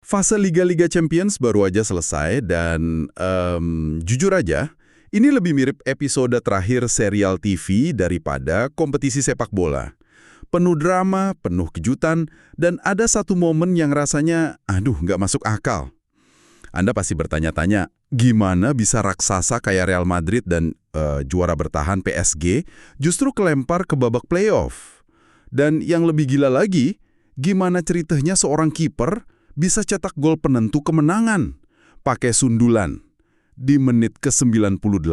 Fase Liga-Liga Champions baru aja selesai dan jujur aja, ini lebih mirip episode terakhir serial TV daripada kompetisi sepak bola. Penuh drama, penuh kejutan, dan ada satu momen yang rasanya, aduh nggak masuk akal. Anda pasti bertanya-tanya, gimana bisa raksasa kayak Real Madrid dan juara bertahan PSG justru kelempar ke babak playoff? Dan yang lebih gila lagi, gimana ceritanya seorang kiper bisa cetak gol penentu kemenangan pakai sundulan di menit ke-98.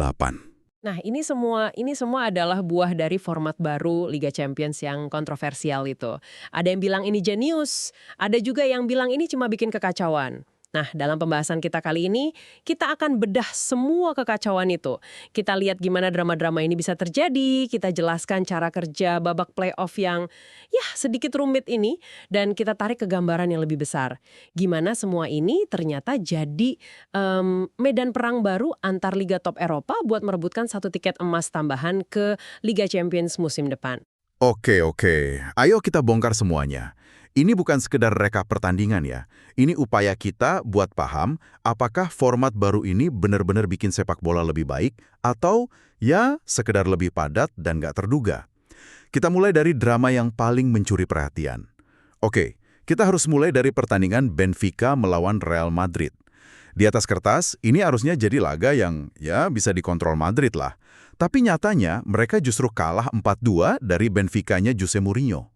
Nah, ini semua adalah buah dari format baru Liga Champions yang kontroversial itu. Ada yang bilang ini jenius, ada juga yang bilang ini cuma bikin kekacauan. Nah, dalam pembahasan kita kali ini, kita akan bedah semua kekacauan itu. Kita lihat gimana drama-drama ini bisa terjadi, kita jelaskan cara kerja babak playoff yang sedikit rumit ini, dan kita tarik ke gambaran yang lebih besar. Gimana semua ini ternyata jadi medan perang baru antar Liga Top Eropa buat merebutkan satu tiket emas tambahan ke Liga Champions musim depan. Oke. Ayo kita bongkar semuanya. Ini bukan sekedar rekap pertandingan ya. Ini upaya kita buat paham apakah format baru ini benar-benar bikin sepak bola lebih baik atau ya sekedar lebih padat dan nggak terduga. Kita mulai dari drama yang paling mencuri perhatian. Oke, kita harus mulai dari pertandingan Benfica melawan Real Madrid. Di atas kertas, ini harusnya jadi laga yang ya bisa dikontrol Madrid lah. Tapi nyatanya mereka justru kalah 4-2 dari Benfica-nya Jose Mourinho.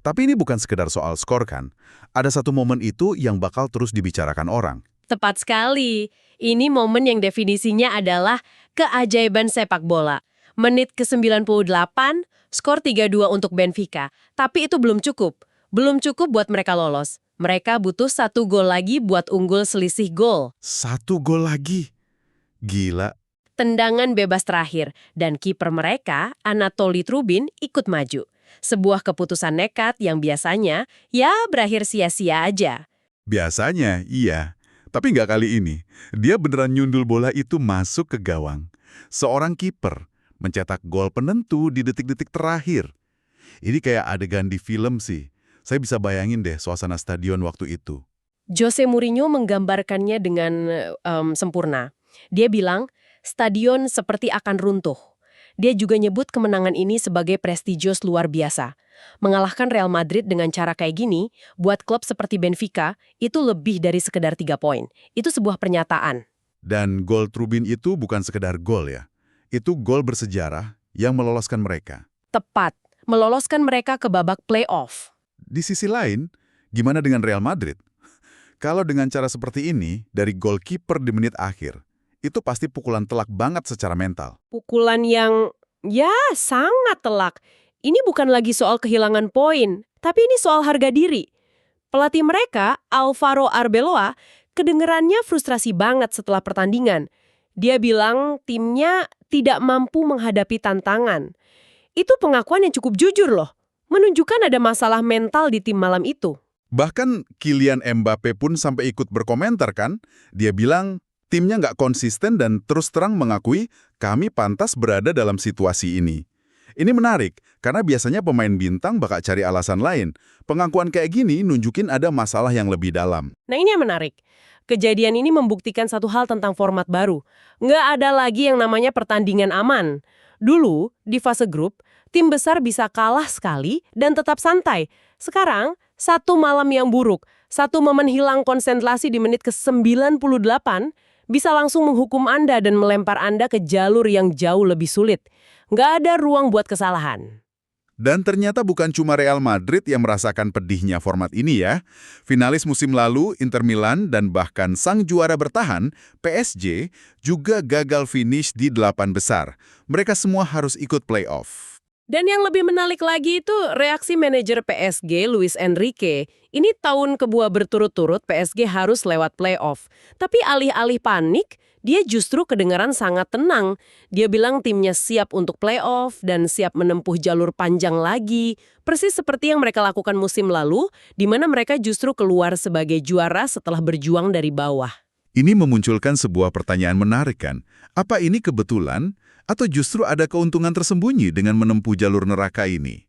Tapi ini bukan sekedar soal skor kan. Ada satu momen itu yang bakal terus dibicarakan orang. Tepat sekali. Ini momen yang definisinya adalah keajaiban sepak bola. Menit ke-98, skor 3-2 untuk Benfica. Tapi itu belum cukup. Belum cukup buat mereka lolos. Mereka butuh 1 gol lagi buat unggul selisih gol. 1 gol lagi? Gila. Tendangan bebas terakhir. Dan kiper mereka, Anatoli Trubin, ikut maju. Sebuah keputusan nekat yang biasanya, ya berakhir sia-sia aja. Biasanya, iya. Tapi nggak kali ini. Dia beneran nyundul bola itu masuk ke gawang. Seorang kiper mencetak gol penentu di detik-detik terakhir. Ini kayak adegan di film sih. Saya bisa bayangin deh suasana stadion waktu itu. Jose Mourinho menggambarkannya dengan sempurna. Dia bilang, stadion seperti akan runtuh. Dia juga nyebut kemenangan ini sebagai prestigious luar biasa. Mengalahkan Real Madrid dengan cara kayak gini, buat klub seperti Benfica, itu lebih dari sekedar 3 poin. Itu sebuah pernyataan. Dan gol Trubin itu bukan sekedar gol ya. Itu gol bersejarah yang meloloskan mereka. Tepat, meloloskan mereka ke babak playoff. Di sisi lain, gimana dengan Real Madrid? Kalau dengan cara seperti ini, dari gol kiper di menit akhir, itu pasti pukulan telak banget secara mental. Pukulan yang, sangat telak. Ini bukan lagi soal kehilangan poin, tapi ini soal harga diri. Pelatih mereka, Alvaro Arbeloa, kedengerannya frustrasi banget setelah pertandingan. Dia bilang timnya tidak mampu menghadapi tantangan. Itu pengakuan yang cukup jujur loh. Menunjukkan ada masalah mental di tim malam itu. Bahkan Kylian Mbappe pun sampai ikut berkomentar kan. Dia bilang timnya nggak konsisten dan terus terang mengakui kami pantas berada dalam situasi ini. Ini menarik, karena biasanya pemain bintang bakal cari alasan lain. Pengakuan kayak gini nunjukin ada masalah yang lebih dalam. Nah ini yang menarik. Kejadian ini membuktikan satu hal tentang format baru. Nggak ada lagi yang namanya pertandingan aman. Dulu, di fase grup, tim besar bisa kalah sekali dan tetap santai. Sekarang, satu malam yang buruk, satu momen hilang konsentrasi di menit ke-98, bisa langsung menghukum Anda dan melempar Anda ke jalur yang jauh lebih sulit. Nggak ada ruang buat kesalahan. Dan ternyata bukan cuma Real Madrid yang merasakan pedihnya format ini ya. Finalis musim lalu, Inter Milan, dan bahkan sang juara bertahan, PSG, juga gagal finish di 8 besar. Mereka semua harus ikut playoff. Dan yang lebih menarik lagi itu reaksi manajer PSG, Luis Enrique. Ini tahun kedua berturut-turut PSG harus lewat playoff. Tapi alih-alih panik, dia justru kedengaran sangat tenang. Dia bilang timnya siap untuk playoff dan siap menempuh jalur panjang lagi. Persis seperti yang mereka lakukan musim lalu, di mana mereka justru keluar sebagai juara setelah berjuang dari bawah. Ini memunculkan sebuah pertanyaan menarik kan? Apa ini kebetulan? Atau justru ada keuntungan tersembunyi dengan menempuh jalur neraka ini?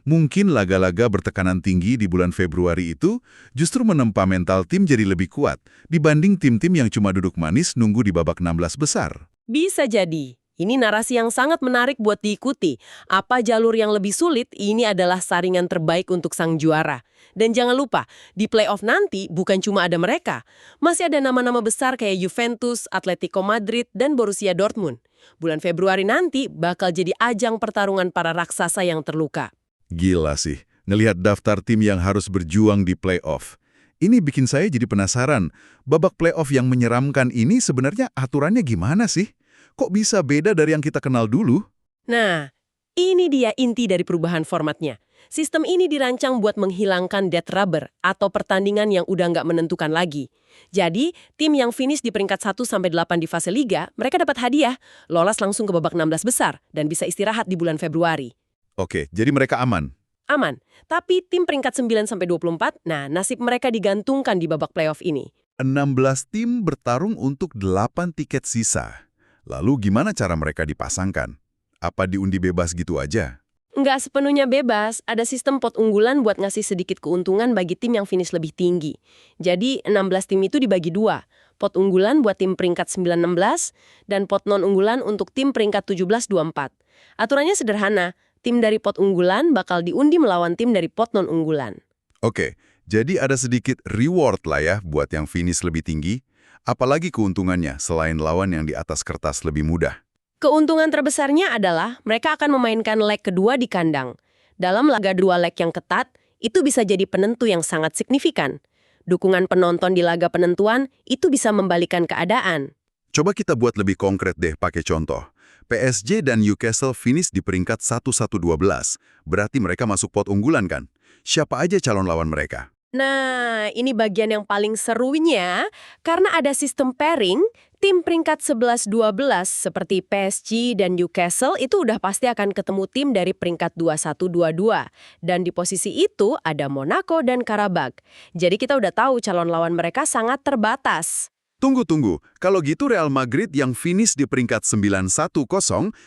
Mungkin laga-laga bertekanan tinggi di bulan Februari itu justru menempa mental tim jadi lebih kuat dibanding tim-tim yang cuma duduk manis nunggu di babak 16 besar. Bisa jadi. Ini narasi yang sangat menarik buat diikuti. Apa jalur yang lebih sulit, ini adalah saringan terbaik untuk sang juara. Dan jangan lupa, di playoff nanti bukan cuma ada mereka. Masih ada nama-nama besar kayak Juventus, Atletico Madrid, dan Borussia Dortmund. Bulan Februari nanti bakal jadi ajang pertarungan para raksasa yang terluka. Gila sih, ngelihat daftar tim yang harus berjuang di playoff. Ini bikin saya jadi penasaran, babak playoff yang menyeramkan ini sebenarnya aturannya gimana sih? Kok bisa beda dari yang kita kenal dulu? Nah, ini dia inti dari perubahan formatnya. Sistem ini dirancang buat menghilangkan dead rubber atau pertandingan yang udah nggak menentukan lagi. Jadi, tim yang finish di peringkat 1-8 di fase liga, mereka dapat hadiah, lolos langsung ke babak 16 besar, dan bisa istirahat di bulan Februari. Oke, jadi mereka aman. Aman. Tapi tim peringkat 9-24, nah nasib mereka digantungkan di babak playoff ini. 16 tim bertarung untuk 8 tiket sisa. Lalu gimana cara mereka dipasangkan? Apa diundi bebas gitu aja? Nggak sepenuhnya bebas, ada sistem pot unggulan buat ngasih sedikit keuntungan bagi tim yang finish lebih tinggi. Jadi 16 tim itu dibagi dua. Pot unggulan buat tim peringkat 9-16 dan pot non-unggulan untuk tim peringkat 17-24. Aturannya sederhana, tim dari pot unggulan bakal diundi melawan tim dari pot non-unggulan. Oke, jadi ada sedikit reward lah ya buat yang finish lebih tinggi. Apalagi keuntungannya selain lawan yang di atas kertas lebih mudah. Keuntungan terbesarnya adalah mereka akan memainkan leg kedua di kandang. Dalam laga dua leg yang ketat, itu bisa jadi penentu yang sangat signifikan. Dukungan penonton di laga penentuan itu bisa membalikan keadaan. Coba kita buat lebih konkret deh pakai contoh. PSG dan Newcastle finish di peringkat 1-12, berarti mereka masuk pot unggulan kan? Siapa aja calon lawan mereka? Nah, ini bagian yang paling serunya, karena ada sistem pairing, tim peringkat 11-12 seperti PSG dan Newcastle itu udah pasti akan ketemu tim dari peringkat 21-22. Dan di posisi itu ada Monaco dan Karabag. Jadi kita udah tahu calon lawan mereka sangat terbatas. Tunggu. Kalau gitu Real Madrid yang finish di peringkat 9-10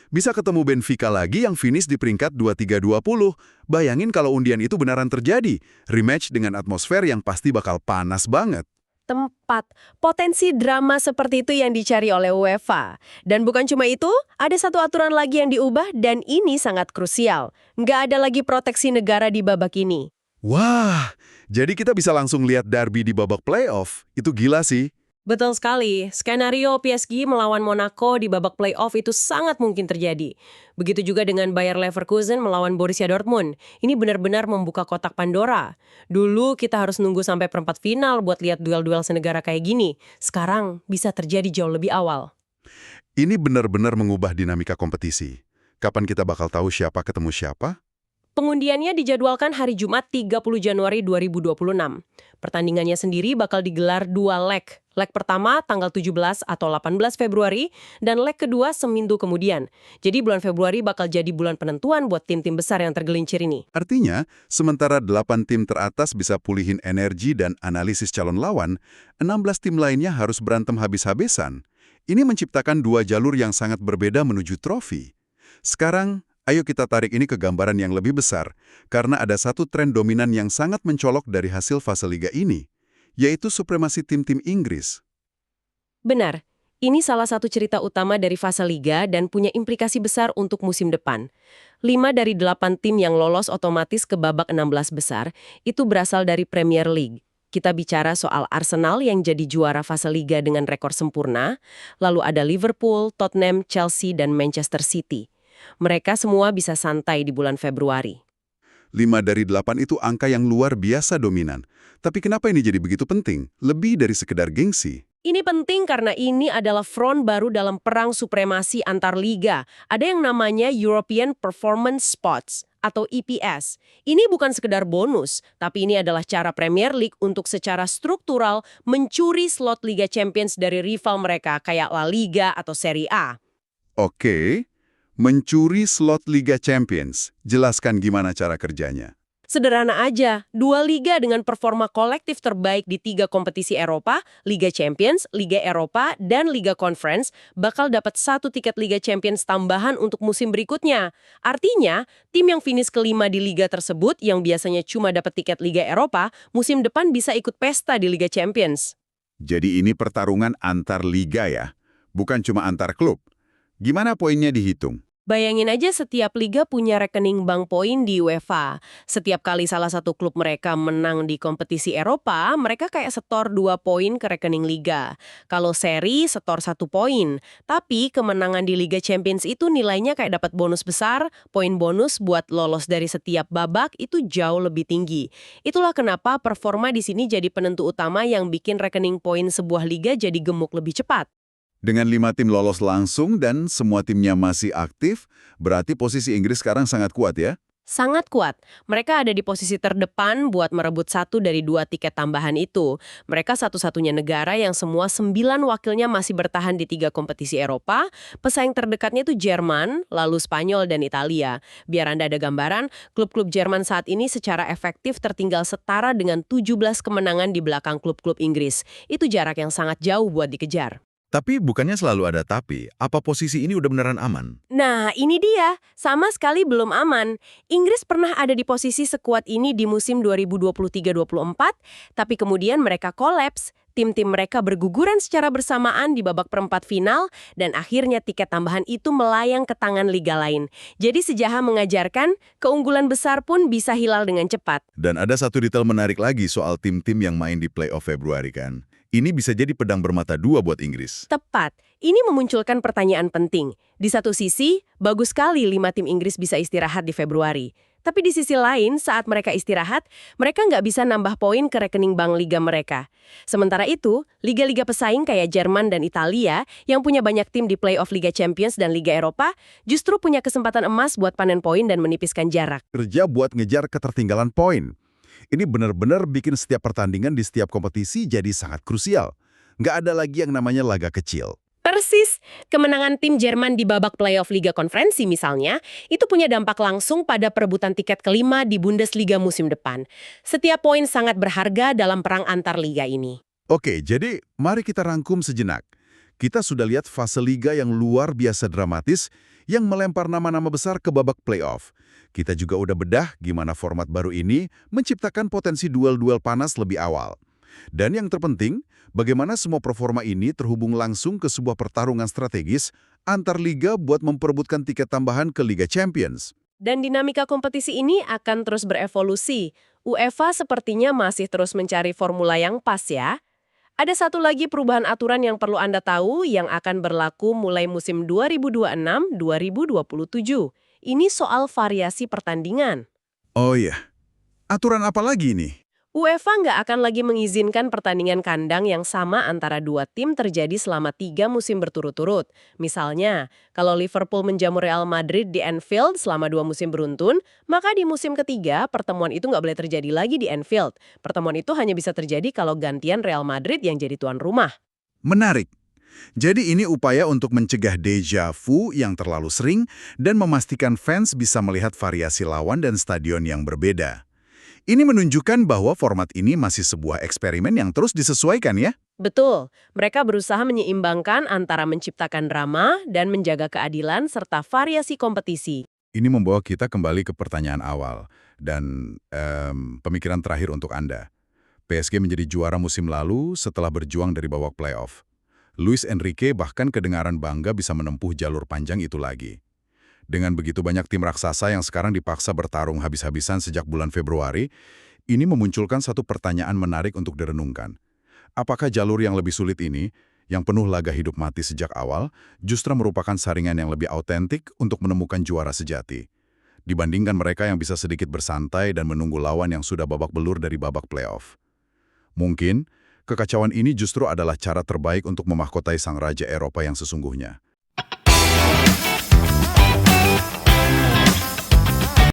bisa ketemu Benfica lagi yang finish di peringkat 23-20. Bayangin kalau undian itu beneran terjadi. Rematch dengan atmosfer yang pasti bakal panas banget. Tempat. Potensi drama seperti itu yang dicari oleh UEFA. Dan bukan cuma itu, ada satu aturan lagi yang diubah dan ini sangat krusial. Nggak ada lagi proteksi negara di babak ini. Wah, jadi kita bisa langsung lihat derby di babak playoff. Itu gila sih. Betul sekali, skenario PSG melawan Monaco di babak playoff itu sangat mungkin terjadi. Begitu juga dengan Bayer Leverkusen melawan Borussia Dortmund. Ini benar-benar membuka kotak Pandora. Dulu kita harus nunggu sampai perempat final buat lihat duel-duel senegara kayak gini. Sekarang bisa terjadi jauh lebih awal. Ini benar-benar mengubah dinamika kompetisi. Kapan kita bakal tahu siapa ketemu siapa? Pengundiannya dijadwalkan hari Jumat 30 Januari 2026. Pertandingannya sendiri bakal digelar dua leg. Leg pertama tanggal 17 atau 18 Februari dan leg kedua seminggu kemudian. Jadi bulan Februari bakal jadi bulan penentuan buat tim-tim besar yang tergelincir ini. Artinya, sementara 8 tim teratas bisa pulihin energi dan analisis calon lawan, 16 tim lainnya harus berantem habis-habisan. Ini menciptakan dua jalur yang sangat berbeda menuju trofi. Sekarang, ayo kita tarik ini ke gambaran yang lebih besar, karena ada satu tren dominan yang sangat mencolok dari hasil fase liga ini, yaitu supremasi tim-tim Inggris. Benar, ini salah satu cerita utama dari fase liga dan punya implikasi besar untuk musim depan. 5 dari 8 tim yang lolos otomatis ke babak 16 besar itu berasal dari Premier League. Kita bicara soal Arsenal yang jadi juara fase liga dengan rekor sempurna, lalu ada Liverpool, Tottenham, Chelsea, dan Manchester City. Mereka semua bisa santai di bulan Februari. 5 dari 8 itu angka yang luar biasa dominan. Tapi kenapa ini jadi begitu penting? Lebih dari sekedar gengsi. Ini penting karena ini adalah front baru dalam perang supremasi antar liga. Ada yang namanya European Performance Spots atau EPS. Ini bukan sekedar bonus, tapi ini adalah cara Premier League untuk secara struktural mencuri slot Liga Champions dari rival mereka kayak La Liga atau Serie A. Oke, mencuri slot Liga Champions. Jelaskan gimana cara kerjanya. Sederhana aja, dua liga dengan performa kolektif terbaik di 3 kompetisi Eropa, Liga Champions, Liga Eropa, dan Liga Conference, bakal dapat 1 tiket Liga Champions tambahan untuk musim berikutnya. Artinya, tim yang finish kelima di liga tersebut yang biasanya cuma dapat tiket Liga Eropa, musim depan bisa ikut pesta di Liga Champions. Jadi ini pertarungan antar liga ya, bukan cuma antar klub. Gimana poinnya dihitung? Bayangin aja setiap liga punya rekening bank poin di UEFA. Setiap kali salah satu klub mereka menang di kompetisi Eropa, mereka kayak setor 2 poin ke rekening liga. Kalau seri, setor 1 poin. Tapi kemenangan di Liga Champions itu nilainya kayak dapat bonus besar, poin bonus buat lolos dari setiap babak itu jauh lebih tinggi. Itulah kenapa performa di sini jadi penentu utama yang bikin rekening poin sebuah liga jadi gemuk lebih cepat. Dengan 5 tim lolos langsung dan semua timnya masih aktif, berarti posisi Inggris sekarang sangat kuat ya? Sangat kuat. Mereka ada di posisi terdepan buat merebut 1 dari 2 tiket tambahan itu. Mereka satu-satunya negara yang semua 9 wakilnya masih bertahan di 3 kompetisi Eropa. Pesaing terdekatnya itu Jerman, lalu Spanyol dan Italia. Biar Anda ada gambaran, klub-klub Jerman saat ini secara efektif tertinggal setara dengan 17 kemenangan di belakang klub-klub Inggris. Itu jarak yang sangat jauh buat dikejar. Tapi bukannya selalu ada tapi, apa posisi ini udah beneran aman? Nah, ini dia. Sama sekali belum aman. Inggris pernah ada di posisi sekuat ini di musim 2023-24, tapi kemudian mereka kolaps. Tim-tim mereka berguguran secara bersamaan di babak perempat final, dan akhirnya tiket tambahan itu melayang ke tangan liga lain. Jadi sejarah mengajarkan, keunggulan besar pun bisa hilang dengan cepat. Dan ada satu detail menarik lagi soal tim-tim yang main di playoff Februari kan. Ini bisa jadi pedang bermata dua buat Inggris. Tepat. Ini memunculkan pertanyaan penting. Di satu sisi, bagus sekali 5 tim Inggris bisa istirahat di Februari. Tapi di sisi lain, saat mereka istirahat, mereka nggak bisa nambah poin ke rekening bank liga mereka. Sementara itu, liga-liga pesaing kayak Jerman dan Italia yang punya banyak tim di playoff Liga Champions dan Liga Eropa justru punya kesempatan emas buat panen poin dan menipiskan jarak. Kerja buat ngejar ketertinggalan poin. Ini benar-benar bikin setiap pertandingan di setiap kompetisi jadi sangat krusial. Nggak ada lagi yang namanya laga kecil. Persis, kemenangan tim Jerman di babak playoff Liga Konferensi misalnya, itu punya dampak langsung pada perebutan tiket kelima di Bundesliga musim depan. Setiap poin sangat berharga dalam perang antar liga ini. Oke, jadi mari kita rangkum sejenak. Kita sudah lihat fase liga yang luar biasa dramatis yang melempar nama-nama besar ke babak playoff. Kita juga udah bedah gimana format baru ini menciptakan potensi duel-duel panas lebih awal. Dan yang terpenting, bagaimana semua performa ini terhubung langsung ke sebuah pertarungan strategis antar liga buat memperebutkan tiket tambahan ke Liga Champions. Dan dinamika kompetisi ini akan terus berevolusi. UEFA sepertinya masih terus mencari formula yang pas ya. Ada satu lagi perubahan aturan yang perlu Anda tahu yang akan berlaku mulai musim 2026-2027. Ini soal variasi pertandingan. Oh iya, aturan apa lagi nih? UEFA nggak akan lagi mengizinkan pertandingan kandang yang sama antara 2 tim terjadi selama 3 musim berturut-turut. Misalnya, kalau Liverpool menjamu Real Madrid di Anfield selama 2 musim beruntun, maka di musim ketiga pertemuan itu nggak boleh terjadi lagi di Anfield. Pertemuan itu hanya bisa terjadi kalau gantian Real Madrid yang jadi tuan rumah. Menarik. Jadi ini upaya untuk mencegah deja vu yang terlalu sering dan memastikan fans bisa melihat variasi lawan dan stadion yang berbeda. Ini menunjukkan bahwa format ini masih sebuah eksperimen yang terus disesuaikan ya? Betul, mereka berusaha menyeimbangkan antara menciptakan drama dan menjaga keadilan serta variasi kompetisi. Ini membawa kita kembali ke pertanyaan awal dan pemikiran terakhir untuk Anda. PSG menjadi juara musim lalu setelah berjuang dari babak playoff. Luis Enrique bahkan kedengaran bangga bisa menempuh jalur panjang itu lagi. Dengan begitu banyak tim raksasa yang sekarang dipaksa bertarung habis-habisan sejak bulan Februari, ini memunculkan satu pertanyaan menarik untuk direnungkan. Apakah jalur yang lebih sulit ini, yang penuh laga hidup mati sejak awal, justru merupakan saringan yang lebih autentik untuk menemukan juara sejati? Dibandingkan mereka yang bisa sedikit bersantai dan menunggu lawan yang sudah babak belur dari babak playoff. Mungkin, kekacauan ini justru adalah cara terbaik untuk memahkotai sang raja Eropa yang sesungguhnya.